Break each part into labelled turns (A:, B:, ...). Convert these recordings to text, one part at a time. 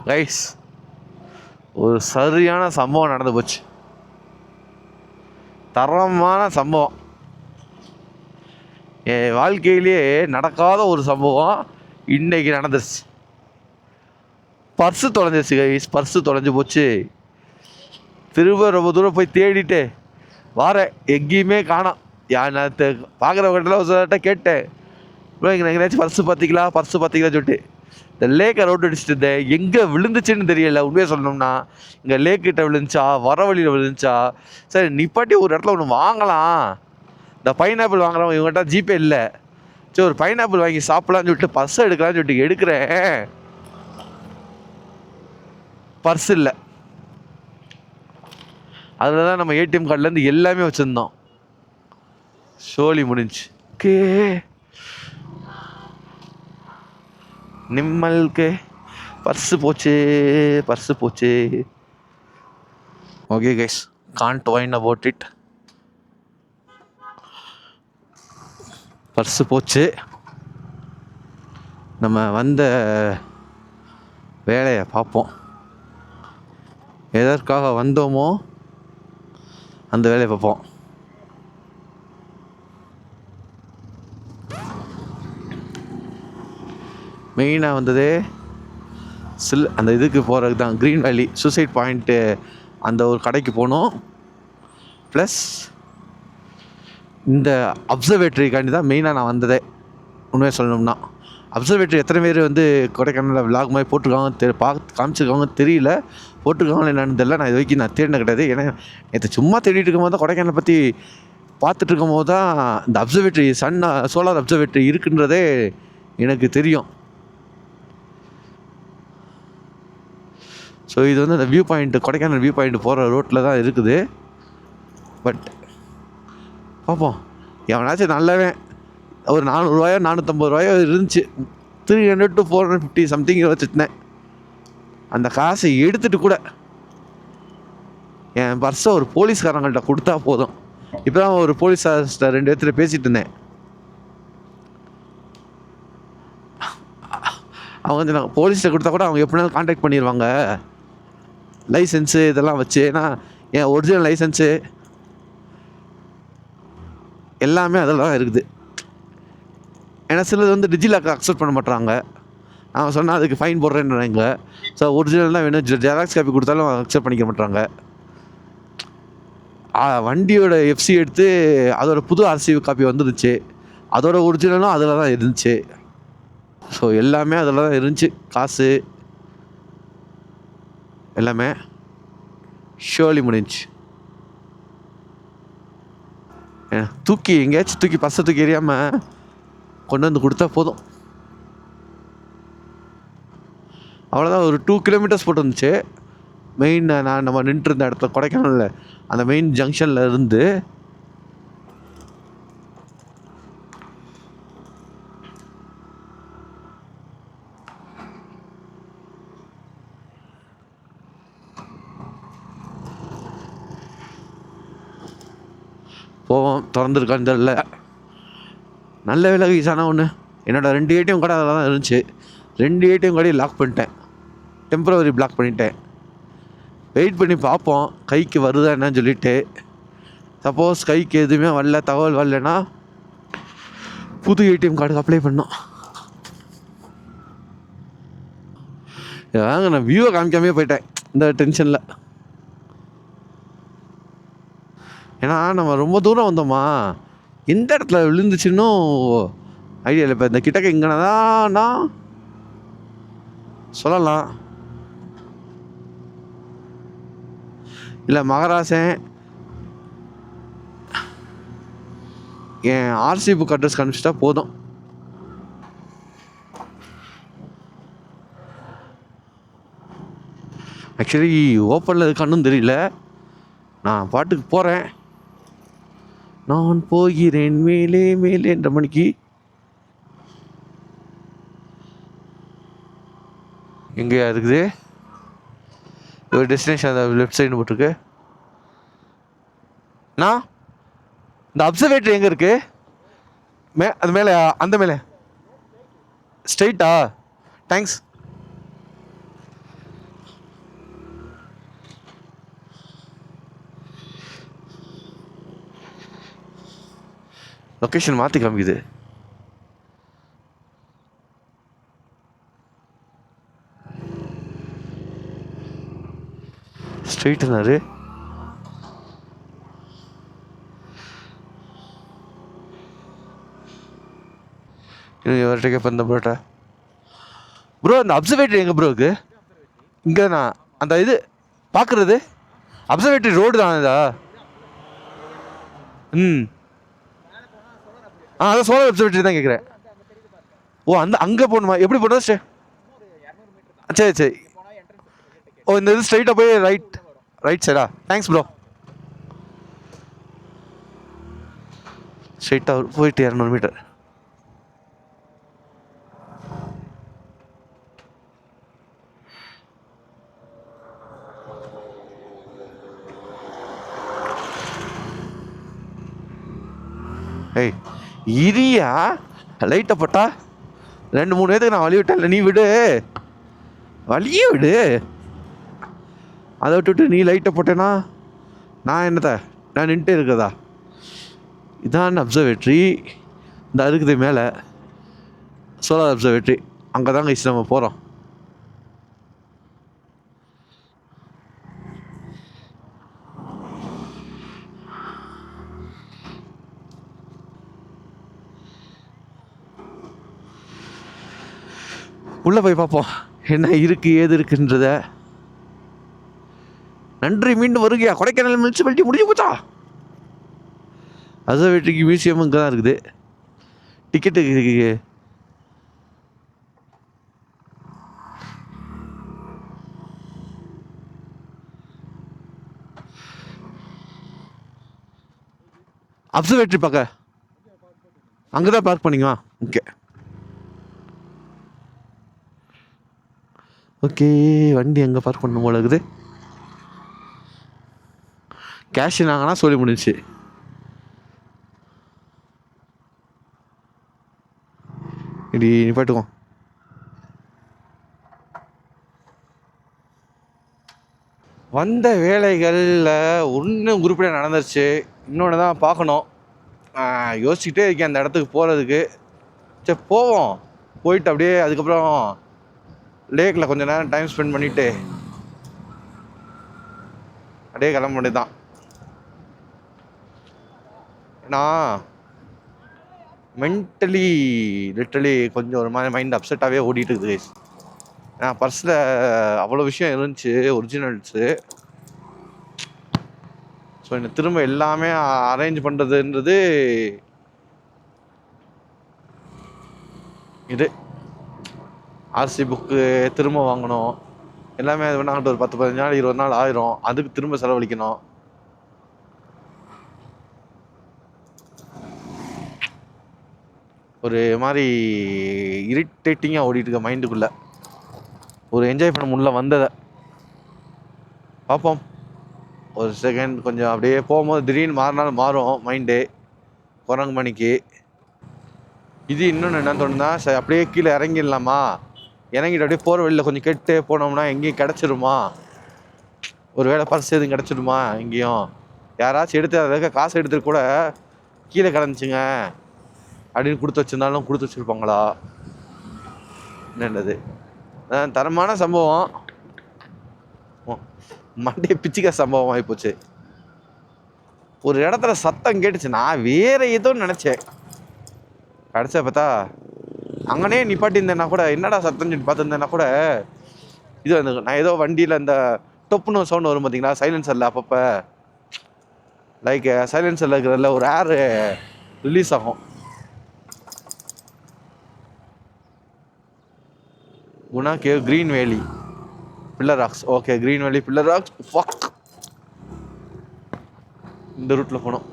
A: Guys, ஒரு சரியான சம்பவம் நடந்து போச்சு. தரமான சம்பவம். என் வாழ்க்கையிலேயே நடக்காத ஒரு சம்பவம் இன்னைக்கு நடந்துருச்சு. Purse தொலைஞ்சிருச்சு guys. பர்ஸு தொலைஞ்சு போச்சு. திரும்ப ரொம்ப தூரம் போய் தேடிட்டு வாரேன், எங்கேயுமே காணோம். நான் பார்க்குறவங்கிட்ட ஒரு சிலர்கிட்ட கேட்டேன், ப்ரோ இங்கே எங்கேயாச்சும் பர்ஸு பார்த்தீங்களா சொல்லிட்டு. இந்த லேக்கை ரோட் அடிச்சுட்டு இருந்தேன், எங்கே விழுந்துச்சுன்னு தெரியல. உண்மையாக சொல்லணும்னா இங்கே லேக்கிட்ட விழுந்துச்சா வர வழியில் விழுந்துச்சா. சரி நிப்பாட்டி ஒரு இடத்துல ஒன்று வாங்கலாம், இந்த பைனாப்பிள் வாங்குறோம். இவங்ககிட்ட ஜிபே இல்லை. சரி ஒரு பைனாப்பிள் வாங்கி சாப்பிட்லான்னு சொல்லிட்டு பர்ஸ் எடுக்கலான்னு சொல்லிட்டு எடுக்கிறேன், பர்ஸ் இல்லை. அதில் தான் நம்ம ஏடிஎம் கார்டுலேருந்து எல்லாமே வச்சுருந்தோம். சோலி முடிஞ்சு. ஓகே, நிம்மலுக்கு பர்ஸு போச்சு. Okay guys, can't whine about it. Purse போச்சு. நம்ம வந்த வேலையை பார்ப்போம். எதற்காக வந்தோமோ அந்த வேலையை பார்ப்போம். மெயினாக வந்தது அந்த இதுக்கு போகிறது தான், க்ரீன் வேலி சூசைட் பாயிண்ட்டு. அந்த ஒரு கடைக்கு போகணும். ப்ளஸ் இந்த அப்சர்வேட்டரிக்காண்டி தான் மெயினாக நான் வந்ததே. உண்மையாக சொல்லணும்னா அப்சர்வேட்டரி எத்தனை பேர் வந்து கொடைக்கானலில் விளாக் மாதிரி போட்டிருக்காங்க காமிச்சிருக்காங்க தெரியல. போட்டிருக்காங்கன்னு என்னன்னு தெரியல. நான் இது வரைக்கும் நான் தேடின கிடையாது. ஏன்னா நேற்று சும்மா தேடிட்டு இருக்கும்போது தான், கொடைக்கானலை பற்றி பார்த்துட்டு இருக்கும் போது தான் இந்த அப்சர்வேட்டரி சோலார் அப்சர்வேட்டரி இருக்குன்றதே எனக்கு தெரியும். ஸோ இது வந்து அந்த view point, Kodaikanal view point போகிற ரோட்டில் தான் இருக்குது. பட் பார்ப்போம், எவனாச்சும் நல்லவே ஒரு 400 450 இருந்துச்சு. 300 to 450 சம்திங் வச்சுருந்தேன். அந்த காசை எடுத்துகிட்டு கூட என் பர்ஸை ஒரு போலீஸ்காரங்கள்ட்ட கொடுத்தா போதும். இப்போ தான் ஒரு போலீஸார்கிட்ட 2 இடத்துல பேசிகிட்டு இருந்தேன். அவங்க வந்து நாங்கள் போலீஸ்கிட்ட கொடுத்தா கூட அவங்க எப்படினாலும் கான்டாக்ட் பண்ணிடுவாங்க, லைசன்ஸு இதெல்லாம் வச்சு. ஏன்னா என் ஒரிஜினல் லைசன்ஸு எல்லாமே அதில் தான் இருக்குது. ஏன்னா சிலது வந்து டிஜிலாக்கர் அக்செப்ட் பண்ண மாட்டாங்க. அவன் சொன்னால் அதுக்கு ஃபைன் போடுறேன்றாங்க. ஸோ ஒரிஜினல் தான் வேணும், ஜெராக்ஸ் காப்பி கொடுத்தாலும் அக்செப்ட் பண்ணிக்க மாட்டாங்க. வண்டியோட எஃப்சி எடுத்து அதோட புது ஆர்சி காப்பி வந்துருச்சு, அதோட ஒரிஜினலும் அதில் தான் இருந்துச்சு. ஸோ எல்லாமே அதில் தான் இருந்துச்சு. காசு எல்லாமே ஷோலி முடிஞ்சு. தூக்கி எங்கேயாச்சும் பஸ்ஸை தூக்கி எறியாமல் கொண்டு வந்து கொடுத்தா போதும். அவ்வளோதான். ஒரு 2 kilometers போட்டு வந்துச்சு. மெயின் நம்ம நின்றுருந்த இடத்துல, கொடைக்கானலில் அந்த மெயின் ஜங்ஷனில் இருந்து போவோம். திறந்துருக்கான்னு தெரியல. நல்ல வேலை ஈஸான ஒன்று, என்னோடய 2 ஏடிஎம் கார்டு அதில் தான் இருந்துச்சு. 2 ஏடிஎம் கார்டையும் லாக் பண்ணிட்டேன், டெம்பரவரி பிளாக் பண்ணிட்டேன். வெயிட் பண்ணி பார்ப்போம் கைக்கு வருதா என்னன்னு சொல்லிவிட்டு. சப்போஸ் கைக்கு எதுவுமே வரல, தகவல் வரலன்னா புது ஏடிஎம் கார்டுக்கு அப்ளை பண்ணோம். வாங்க, நான் வியூவை காமிக்காமே போயிட்டேன் இந்த டென்ஷனில். ஏன்னா நம்ம ரொம்ப தூரம் வந்தோமா, எந்த இடத்துல விழுந்துச்சுன்னு ஐடியா இல்லை. இப்போ இந்த கிட்டக்க இங்கேனா சொல்லலாம், இல்லை மகராசன் என் ஆர்சி புக் அட்ரஸ் கண்டுபிடிச்சிட்டா போதும். ஆக்சுவலி ஓப்பனில் இருக்கான்னு தெரியல. நான் பாட்டுக்கு போகிறேன். நான் போகிறேன் மேலே மேலேன்ற மணிக்கு. எங்கேயா இருக்குது ஒரு டெஸ்டினேஷன்? அந்த லெஃப்ட் சைடு போட்டிருக்கு. நான் இந்த அப்சர்வேட்டரி எங்கே இருக்குது? அது மேலே, அந்த மேலே ஸ்ட்ரைட்டா? தேங்க்ஸ். லொக்கேஷன் மாற்றி காமிக்குது. ஸ்ட்ரெயிட்டனாரு இவர்கிட்ட கேட்பேன் இந்த ப்ரோட்ட. ப்ரோ அந்த அப்சர்வேட்டரி எங்கே ப்ரோ இருக்கு? இங்கே நான் அந்த இது பார்க்குறது அப்சர்வேட்டரி ரோடு தானே இதா? ம் அதான் சோலார் அப்சர்வேட்டரி தான் கேட்குறேன். ஓ அந்த அங்கே போகணுமா? எப்படி போகணும்? சரி சரி. ஓ இந்த இது ஸ்ட்ரைட்டாக போய் ரைட் சைடா? Thanks bro. ஸ்ட்ரைட்டாக போயிட்டு 200 மீட்டர். ஏய் இரியா லைட்டை போட்டா 2-3 நேரத்துக்கு நான் வழி விட்டேன்ல, நீ விடு, வழியே விடு. அதை விட்டுவிட்டு நீ லைட்டை போட்டேன்னா நான் என்னத்த நான் நின்றுட்டே இருக்கிறதா? இதான் அப்சர்வேட்ரி. இந்த இருக்குது மேலே சோலார் அப்சர்வேட்ரி. அங்கே தாங்க நம்ம போகிறோம். உள்ளே போய் பார்ப்போம் என்ன இருக்குது ஏது இருக்குன்றத. நன்றி, மீண்டும் வருகையா கொடைக்கானல் முனிசிபாலிட்டி முடிஞ்சு போச்சா? அப்சர்வேட்டரிக்கு மியூசியம் இங்கே தான் இருக்குது. டிக்கெட்டு அப்சர்வேட்டரி பார்க்க அங்கே தான் பார்க் பண்ணிக்குவா. Okay okay. வண்டி எங்கே பார்க் பண்ணணும் போல இருக்குது. கேஷ் நாங்கன்னா சொல்லி முடிஞ்சிச்சு. இப்படி நிப்பாட்டுவோம். வந்த வேலைகளில் ஒன்று உருப்படியாக நடந்துருச்சு, இன்னொன்று தான் பார்க்கணும். யோசிச்சுக்கிட்டே இருக்கேன் அந்த இடத்துக்கு போகிறதுக்கு. சரி போவோம். போயிட்டு அப்படியே அதுக்கப்புறம் லேக்கில் கொஞ்சம் நேரம் டைம் ஸ்பெண்ட் பண்ணிவிட்டு அப்படியே கிளம்ப வேண்டியது தான். ஏன்னா மென்டலி லிட்டரலி கொஞ்சம் ஒரு மாதிரி மைண்ட் அப்செட்டாகவே ஓடிட்டு இருக்குது. ஏன்னா பர்ஸில் அவ்வளோ விஷயம் இருந்துச்சு, ஒரிஜினல்ஸு. ஸோ இந்த திரும்ப எல்லாமே அரேஞ்ச் பண்ணுறதுன்றது இது. ஆர்சி புக்கு திரும்ப வாங்கணும், எல்லாமே அது வேணாங்கிட்ட ஒரு 10-15 நாள் 20 நாள் ஆயிரும். அதுக்கு திரும்ப செலவழிக்கணும். ஒரு மாதிரி இரிட்டேட்டிங்காக ஓடிட்டு இருக்க மைண்டுக்குள்ளே. ஒரு என்ஜாய் பண்ண முடியல வந்ததை. பார்ப்போம் ஒரு செகண்ட். கொஞ்சம் அப்படியே போகும்போது திடீர்னு மாறினாலும் மாறும் மைண்டு குரங்கு மணிக்கு. இது இன்னொன்று என்ன தோணுன்னா, சரி அப்படியே கீழே இறங்கிடலாமா, இறங்கிட்டு அப்படியே போகிற வழியில் கொஞ்சம் கேட்டு போனோம்னா எங்கேயும் கிடச்சிருமா, ஒரு வேளை பர்ஸ் எதுவும் கிடச்சிடுமா, எங்கேயும் யாராச்சும் எடுத்து அதுக்கு காசு எடுத்துட்டு கூட கீழே கிடந்துச்சுங்க அப்படின்னு கொடுத்து வச்சுருந்தாலும் கொடுத்து வச்சுருப்பாங்களா என்னது. தரமான சம்பவம், மண்டே பிச்சுக்க சம்பவம் ஆகிப்போச்சு. ஒரு இடத்துல சத்தம் கேட்டுச்சு, நான் வேற ஏதோ நினச்சேன். கடைசியா பார்த்தா அங்கனே நிப்பாட்டியிருந்தேன்னா கூட என்னடா சத்தம் சொல்லி பார்த்துருந்தேன்னா கூட இது வந்து நான் ஏதோ வண்டியில் இந்த டொப்புன்னு சவுண்ட் வரும் பார்த்தீங்களா சைலன்சரில், அப்பப்போ லைக் சைலன்சரில் இருக்கிறதுல ஒரு ஏர் ரிலீஸ் ஆகும். குணா கேவ், க்ரீன் வேலி, பில்லர் ராக்ஸ். ஓகே க்ரீன் வேலி பில்லர் ராக்ஸ். ஃபக், இந்த ரூட்டில் போகணும்.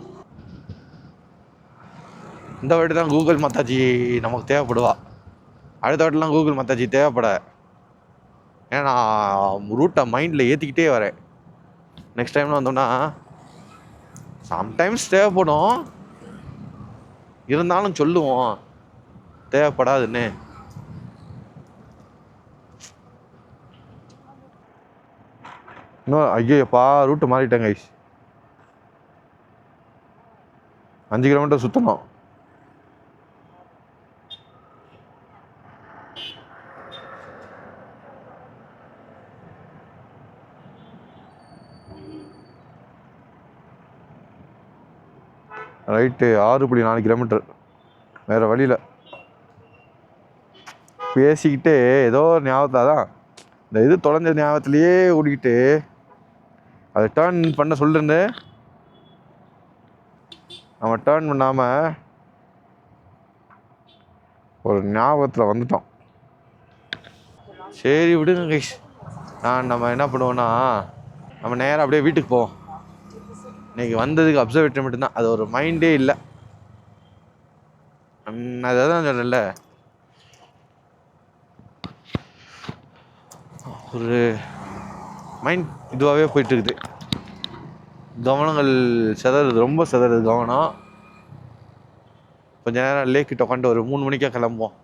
A: இந்த வாட்டி தான் கூகுள் மாதாஜி நமக்கு தேவைப்படுவா. அடுத்த வாட்டிலாம் கூகுள் மாதாஜி தேவைப்பட. ஏன்னா நான் ரூட்டை மைண்டில் ஏற்றிக்கிட்டே வரேன். நெக்ஸ்ட் டைம்லாம் வந்தோம்னா சம்டைம்ஸ் தேவைப்படும், இருந்தாலும் சொல்லுவோம் தேவைப்படாதுன்னு. இன்னும் ஐயோப்பா ரூட்டு மாறிட்டேங்க. 5 கிலோமீட்டர் சுற்றணும். Right 6.4 kilometre. வேறு வழியில் பேசிக்கிட்டே ஏதோ ஞாபகத்தில் தான் இந்த இது தொலைஞ்ச ஞாபகத்துலேயே ஓடிக்கிட்டு அதை டேர்ன் பண்ண சொல்லிருந்து நம்ம டேர்ன் பண்ணாமல் ஒரு ஞாபகத்தில் வந்துட்டோம். சரி விடுங்க கைஸ். நம்ம என்ன பண்ணுவோன்னா நம்ம நேராக அப்படியே வீட்டுக்கு போவோம். இன்றைக்கி வந்ததுக்கு அப்சர்வேட்டரி மட்டும்தான், அது ஒரு மைண்டே இல்லை. அதை தான் சொன்னேன்ல, ஒரு மைண்ட் இதுவாகவே போயிட்டுருக்குது. கவனங்கள் சிதறுது, ரொம்ப சிதறுது கவனம். கொஞ்சம் நேரம் லேக்கிட்ட உட்காந்து ஒரு 3 மணிக்கே கிளம்புவோம்.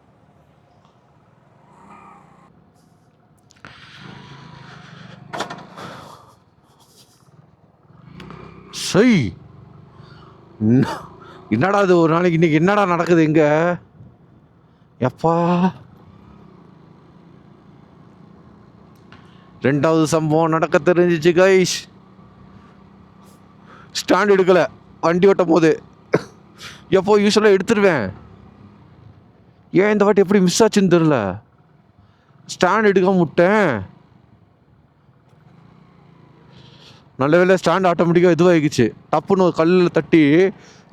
A: சரி, என்னடா இது ஒரு நாளைக்கு இன்னைக்கு என்னடா நடக்குது இங்க? எப்பா, 2வது சம்பவம் நடக்க தெரிஞ்சிச்சு கைஸ். ஸ்டாண்ட் எடுக்கல வண்டி ஓட்டும் போது. எப்போ யூஸ்வலாக எடுத்துருவேன், ஏன் இந்த வாட்டி எப்படி மிஸ் ஆச்சுன்னு தெரில. ஸ்டாண்ட் எடுக்க முட்டேன். நல்ல வேலை ஸ்டாண்ட் ஆட்டோமேட்டிக்காக இதுவாகிக்குச்சு. டப்புன்னு ஒரு கல்லில் தட்டி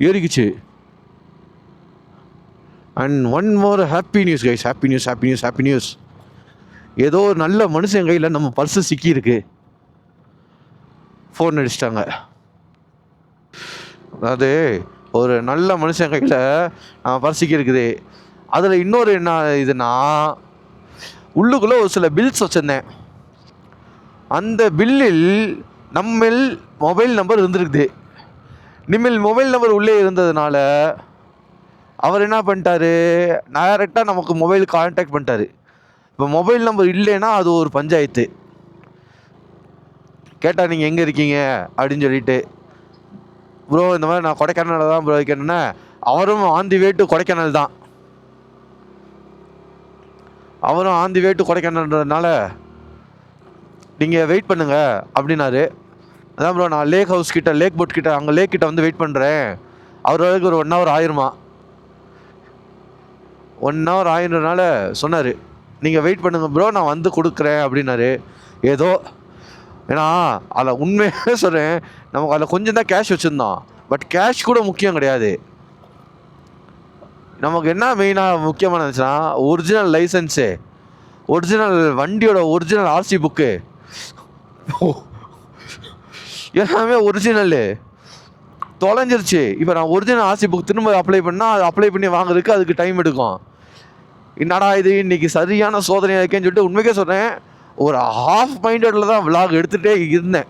A: ஏறிக்குச்சு. And one more happy news guys, happy news, happy news, happy news. ஏதோ ஒரு நல்ல மனுஷன் கையில் நம்ம பர்ஸு சிக்கியிருக்கு. ஃபோன் அடிச்சிட்டாங்க. அதாவது ஒரு நல்ல மனுஷன் கையில் நம்ம பர்ஸ் சிக்கியிருக்குது. அதில் இன்னொரு என்ன இதுனா, உள்ளுக்குள்ளே ஒரு சில பில்ஸ் வச்சுருந்தேன். அந்த பில்லில் நம்ம மொபைல் நம்பர் இருந்திருக்குது. நிம்மில் மொபைல் நம்பர் உள்ளே இருந்ததுனால அவர் என்ன பண்ணிட்டாரு, டைரெக்டாக நமக்கு மொபைல் கான்டாக்ட் பண்ணிட்டாரு. இப்போ மொபைல் நம்பர் இல்லைன்னா அது ஒரு பஞ்சாயத்து. கேட்டால் நீங்கள் எங்கே இருக்கீங்க அப்படின்னு சொல்லிட்டு, ப்ரோ இந்த மாதிரி நான் கொடைக்கானலில் தான் ப்ரோ இருக்கேன்னா, அவரும் ஆந்தி வேட்டு கொடைக்கானல் தான். அவரும் ஆந்தி வேட்டு கொடைக்கானல்ன்றதுனால நீங்கள் வெயிட் பண்ணுங்க அப்படின்னாரு. அதான் ப்ரோ நான் லேக் ஹவுஸ் கிட்ட, லேக் போட் கிட்ட, அங்கே லேக் கிட்ட வந்து வெயிட் பண்ணுறேன். அவருக்கு ஒரு 1 hour ஆயிருமா. 1 hour ஆயிரனால சொன்னார், நீங்கள் வெயிட் பண்ணுங்க ப்ரோ நான் வந்து கொடுக்குறேன் அப்படின்னாரு. ஏதோ ஏன்னா அதில் உண்மையாக சொல்கிறேன், நமக்கு அதில் கொஞ்சம் தான் கேஷ் வச்சுருந்தோம். பட் கேஷ் கூட முக்கியம் கிடையாது. நமக்கு என்ன மெயினாக முக்கியமான இருந்துச்சுன்னா, ஒரிஜினல் லைசன்ஸு, ஒரிஜினல் வண்டியோட ஒரிஜினல் ஆர்சி புக்கு, எல்லாமே ஒரிஜினலு தொலைஞ்சிருச்சு. இப்போ நான் ஒரிஜினல் ஆர்சி புக் திரும்ப அப்ளை பண்ணால் அது அப்ளை பண்ணி வாங்குறதுக்கு அதுக்கு டைம் எடுக்கும். என்னடா இது இன்றைக்கி சரியான சோதனையாக இருக்கேன்னு சொல்லிட்டு உண்மைக்கே சொல்கிறேன், ஒரு ஹாஃப் மைண்டடில் தான் விலாக் எடுத்துகிட்டே இருந்தேன்.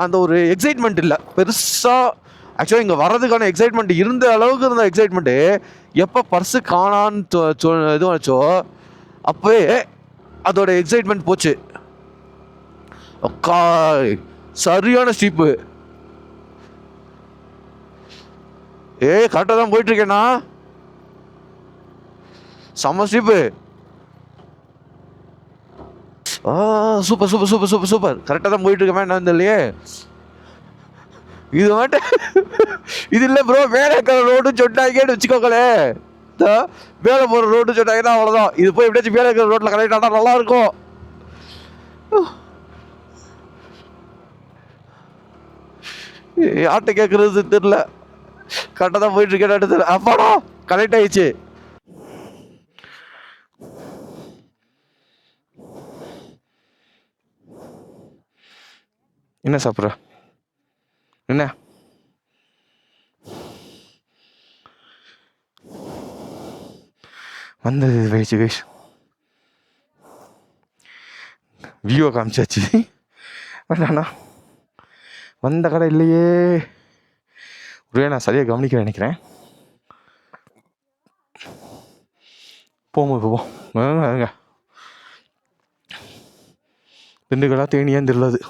A: அந்த ஒரு எக்ஸைட்மெண்ட் இல்லை பெருசாக. ஆக்சுவலாக இங்கே வர்றதுக்கான எக்ஸைட்மெண்ட் இருந்த அளவுக்கு இருந்த எக்ஸைட்மெண்ட்டு எப்போ பர்ஸு காணான்னு இது வச்சோ அப்போவே அதோட எக்ஸைட்மெண்ட் போச்சு. சரியான ஸ்டீப்பு. கரெக்டாக தான் போயிட்டுருக்கேண்ணா, செம்ம steep. Super super super super super. கரெக்டாக தான் போயிட்டுருக்கேன். என்ன இல்லையே இது மட்டும் இது இல்லை ப்ரோ, மேலே இருக்கிற ரோடுன்னு சொன்னாங்கன்னு வச்சுக்கோங்களே. மேலே போகிற ரோடு சொன்னாங்கன்னா அவ்வளோதான். இது போய் எப்படியாச்சும் மேலே இருக்கிற ரோட்டில் கனெக்ட் ஆனால் நல்லாயிருக்கும். யார்கிட்ட கேட்குறது தெரில. கரெக்டாக தான் போயிட்டுருக்கேன் தெரியல. அப்பாடா கனெக்ட் ஆகிடுச்சு. என்ன சாப்பிட்ற? என்ன வந்தது வயசு வயசு வியூவை காமிச்சாச்சு. வேண்டாண்ணா வந்த கடை இல்லையே. ஒரே நான் சரியாக கவனிக்க நினைக்கிறேன். போவோம் போவோம். திண்டுக்கடா தேனியான்னு தெரியலது.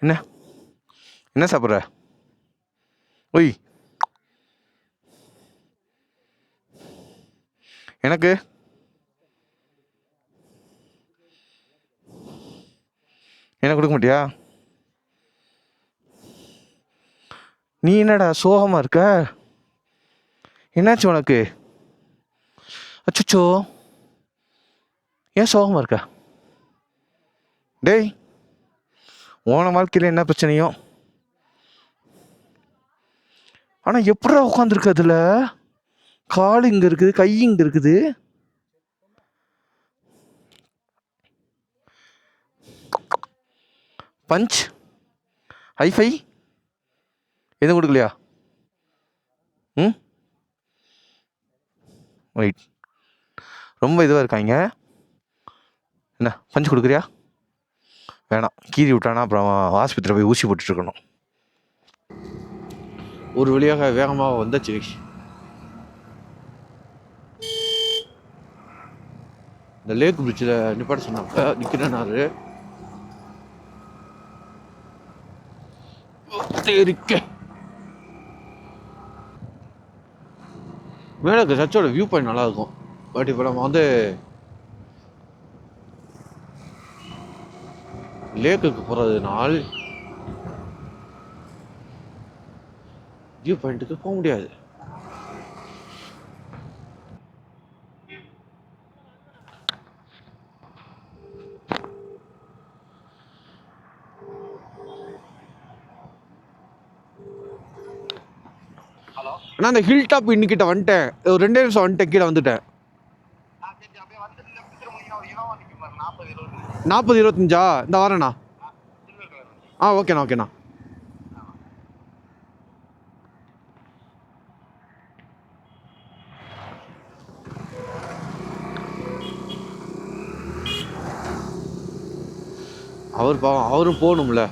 A: என்ன என்ன சாப்பிட்ற? ஒய் எனக்கு
B: என்ன கொடுக்க மாட்டியா? நீ என்னடா சோகமாக இருக்க? என்னாச்சு உனக்கு? அச்சோ, ஏன் சோகமாக இருக்க? டேய், உன வாழ்க்கையில் என்ன பிரச்சனையோ? ஆனால் எப்படா உட்காந்துருக்கு? அதில் கால் இங்கே இருக்குது, கை இங்கே இருக்குது. பஞ்ச் ஹைஃபை எதுவும் கொடுக்கலையா? ம், ரைட். ரொம்ப இதுவாக இருக்காங்க. என்ன பஞ்ச் கொடுக்குறியா? வேணாம், கீறி விட்டானா அப்புறம் ஆஸ்பத்திரி போய் ஊசி போட்டுட்ருக்கணும்.
A: ஒரு வழியாக வேகமாக வந்தாச்சு. இந்த லேக் பிரிட்ஜில் நிப்பாட்ட சொன்னாங்க, நிற்கிறேன்னாரு. இருக்கேன் மேலே இருக்க சர்ச்சோட வியூ பாயிண்ட் நல்லாயிருக்கும். பட் இப்போ நம்ம வந்து லேக்குக்கு போகிறதுனால் வியூ பாயிண்ட்டுக்கு போக முடியாது. ஆனால் அந்த ஹில் டாப் இன்னிக்கிட்ட வந்துட்டேன். ஒரு 2 நிமிஷம் வந்துட்டேன், கீழே வந்துட்டேன். 40-25 இந்த வரேண்ணா. ஓகேண்ணா ஓகேண்ணா. அவர் பாவம், அவரும் போகணும்ல.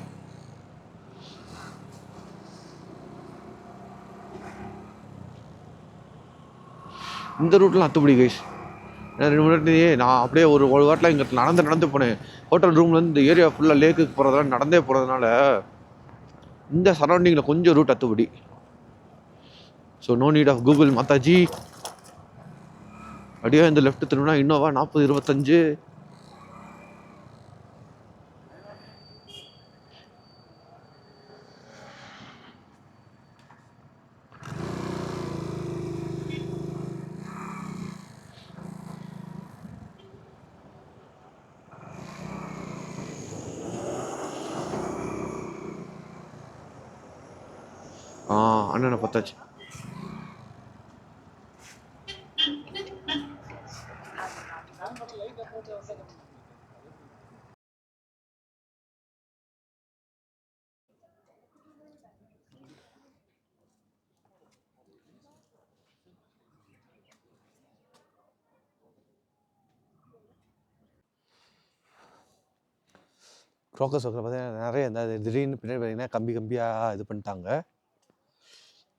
A: இந்த ரூட்லாம் அத்துப்படி கைஸ். 2 மினிட்லேயே நான் அப்படியே ஒரு வாட்டில் இங்கே நடந்து போனேன். ஹோட்டல் ரூம்லேருந்து இந்த ஏரியா ஃபுல்லாக லேக்குக்கு போகிறதெல்லாம் நடந்தே போகிறதுனால இந்த சரௌண்டிங்கில் கொஞ்சம் ரூட் அத்துப்படி. So no need of Google மாதாஜி. அப்படியே இந்த லெஃப்ட் திரும்பினா இன்னோவா 40-25. அண்ணனை பார்த்தாச்சு.
B: க்ரோக்கஸ் ஒர்க்கில் பார்த்தீங்கன்னா நிறைய இந்த திடீர்னு பின்னாடி பார்த்தீங்கன்னா கம்பியாக இது பண்ணிட்டாங்க.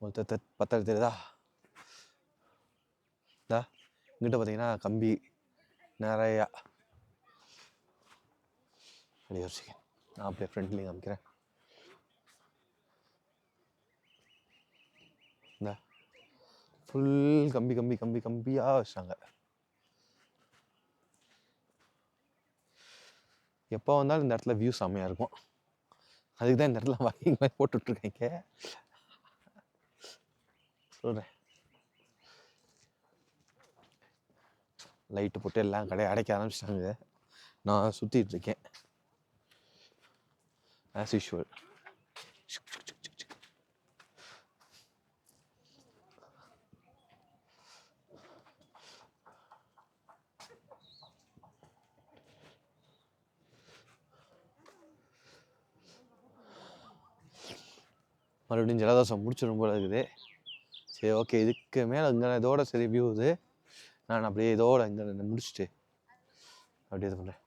B: மொத்தத்தை பத்தாயிரம் தெரியுதா? இந்தா இங்கிட்ட பார்த்தீங்கன்னா கம்பி நிறையா. அப்படி யோசிக்க நான் அப்படியே ஃப்ரெண்ட்லேயும் காமிக்கிறேன். இந்த ஃபுல் கம்பியாக வச்சாங்க. எப்போ வந்தாலும் இந்த இடத்துல வியூ செம்மையாக இருக்கும். அதுக்கு தான் இந்த இடத்துல வாக்கிங் மாதிரி போட்டுட்ருக்கேங்க. சொல்கிறேன், லைட்டு போட்டு எல்லாம் கடையை அடைக்க ஆரம்பிச்சிட்டாங்க. நான் சுற்றிட்டுருக்கேன் ஆஸ் யூஷுவல். மறுபடியும் ஜலதோஷம் முடிச்சிடும் போல இருக்குது. சரி ஓகே, இதுக்கு மேலே இங்கே இதோட சரி வியூ இது. நான் அப்படியே இதோட இங்கே முடிச்சுட்டு அப்படியே இது பண்ணுறேன்.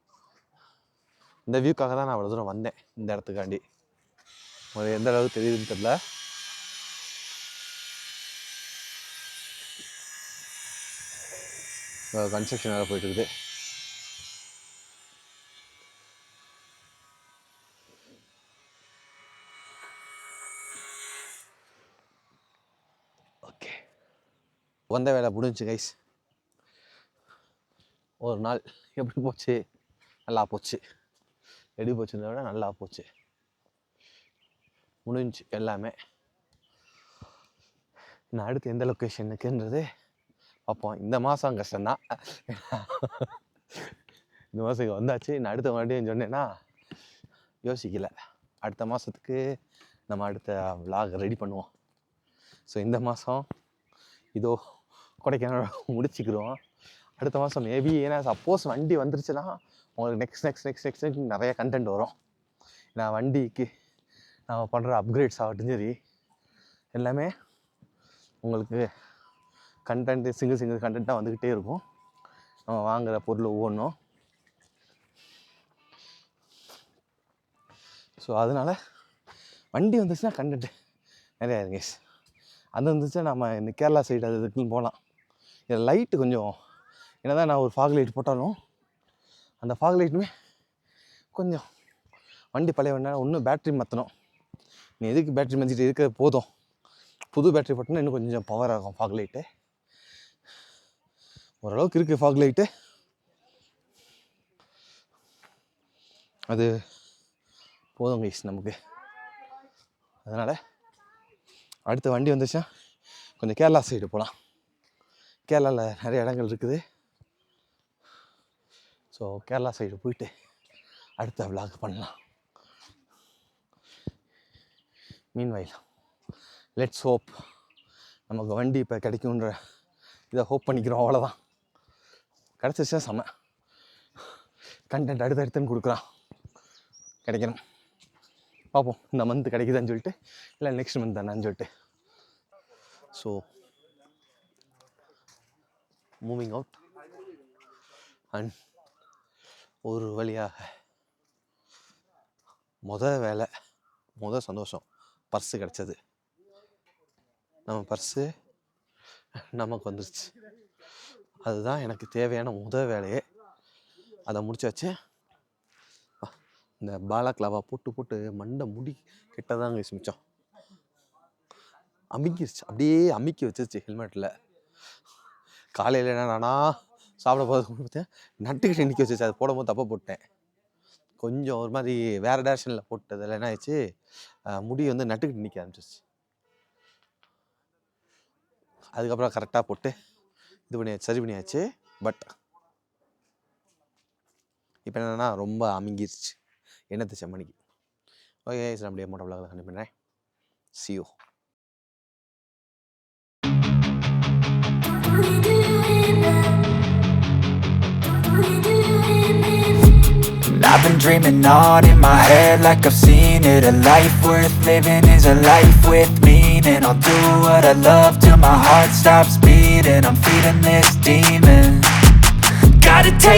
B: இந்த வியூக்காக தான் நான் அவ்வளோ தூரம் வந்தேன், இந்த இடத்துக்காண்டி. ஒரு எந்த அளவுக்கு தெரியுதுன்னு தெரியல. கன்ஸ்ட்ரக்ஷன் வேறு போயிட்டு இருக்குது. ஓகே, வந்த வேலை முடிஞ்சு கைஸ். ஒரு நாள் எப்படி போச்சு? நல்லா போச்சு. எப்படி போச்சுன்றத விட நல்லா போச்சு. முடிஞ்சு எல்லாமே. நான் அடுத்து எந்த லொக்கேஷனுக்குன்றது பார்ப்போம். இந்த மாதம் கஷ்டம்தான். இந்த மாதத்துக்கு வந்தாச்சு. நான் அடுத்த மறுபடியும் சொன்னேன்னா யோசிக்கல. அடுத்த மாதத்துக்கு நம்ம அடுத்த vlog ரெடி பண்ணுவோம். ஸோ இந்த மாதம் இதோ கொடைக்கானல் முடிச்சுக்கிறோம். அடுத்த மாதம் மேபி ஏன்னா சப்போஸ் வண்டி வந்துருச்சுன்னா உங்களுக்கு நெக்ஸ்ட் நிறைய கண்டென்ட் வரும். நான் வண்டிக்கு நான் பண்ணுற அப்கிரேட்ஸ் ஆகட்டும் சரி எல்லாமே உங்களுக்கு கண்டென்ட்டு சிங்கிள் கண்டென்ட்டாக வந்துக்கிட்டே இருக்கும். நம்ம வாங்குகிற பொருள் ஒவ்வொன்றும். ஸோ அதனால் வண்டி வந்துச்சுன்னா கண்டென்ட்டு நிறையா இருக்கு. அது வந்துச்சுன்னா நம்ம இந்த கேரளா சைடு அது இதுக்குன்னு போகலாம். இதில் லைட்டு கொஞ்சம் என்ன தான் நான் ஒரு ஃபாக் லைட் போட்டாலும் அந்த ஃபாக் லைட்டுமே கொஞ்சம் வண்டி பழைய வண்டினா இன்னும் பேட்ரி மாற்றணும். நீ எதுக்கு பேட்ரி மாற்றிட்டு இருக்க போதும், புது பேட்ரி போட்டோன்னா இன்னும் கொஞ்சம் பவர் ஆகும் ஃபாக் லைட்டு. ஓரளவுக்கு இருக்குது ஃபாக் லைட்டு. அது போதும் கைஸ் நமக்கு. அதனால் அடுத்த வண்டி வந்துச்சுன்னா கொஞ்சம் கேரளா சைடு போகலாம். கேரளாவில் நிறைய இடங்கள் இருக்குது. ஸோ கேரளா சைடு போயிட்டு அடுத்த vlog பண்ணலாம். மீன்வைல் லெட்ஸ் ஹோப் நமக்கு வண்டி இப்போ கிடைக்குன்ற இதை ஹோப் பண்ணிக்கிறோம். அவ்வளோதான். கிடச்சிச்சா செம்ம கண்டென்ட் அடுத்தடுத்துன்னு கொடுக்குறான். கிடைக்கணும். பார்ப்போம் இந்த மந்த் கிடைக்குதான்னு சொல்லிட்டு, இல்லை நெக்ஸ்ட் மந்த் தானான்னு சொல்லிட்டு. ஸோ மூவிங் அவுட் அண்ட் ஒரு வழியாக வேலை சந்தோஷம் பர்ஸு கிடச்சது. நம்ம பர்ஸு நமக்கு வந்துருச்சு. அதுதான் எனக்கு தேவையான வேலையே. அதை முடிச்சாச்சு. இந்த பாலாக்லாவா போட்டு மண்டை முடி கிட்டதாங்க மிச்சம். அமுக்கிருச்சு, அப்படியே அமுக்கி வச்சிருச்சு ஹெல்மெட்டில். காலையில் என்னன்னா சாப்பிட போகிறது பார்த்தேன் நட்டுக்கிட்டு நிற்க வச்சிருச்சு. அது போடும்போது தப்பாக போட்டேன். கொஞ்சம் ஒரு மாதிரி வேறு டேரக்ஷனில் போட்டதில் என்ன ஆயிடுச்சு, முடி வந்து நட்டுக்கிட்டு நிற்க ஆரம்பிச்சிருச்சு. அதுக்கப்புறம் கரெக்டாக போட்டு இது பண்ணியாச்சு, சரி பண்ணியாச்சு. பட் இப்போ என்னென்னா ரொம்ப அமுங்கிருச்சு எண்ணெய் தேய்ச்ச மணிக்கு. ஓகே சார், அப்படியே மோட்டோ vlogல கண்டிப்பாக பண்ணுறேன். See you.
C: I've been dreaming on in my head like I've seen it. A life worth living is a life with meaning. I'll do what I love till my heart stops beating. I'm feeding this demon. Gotta take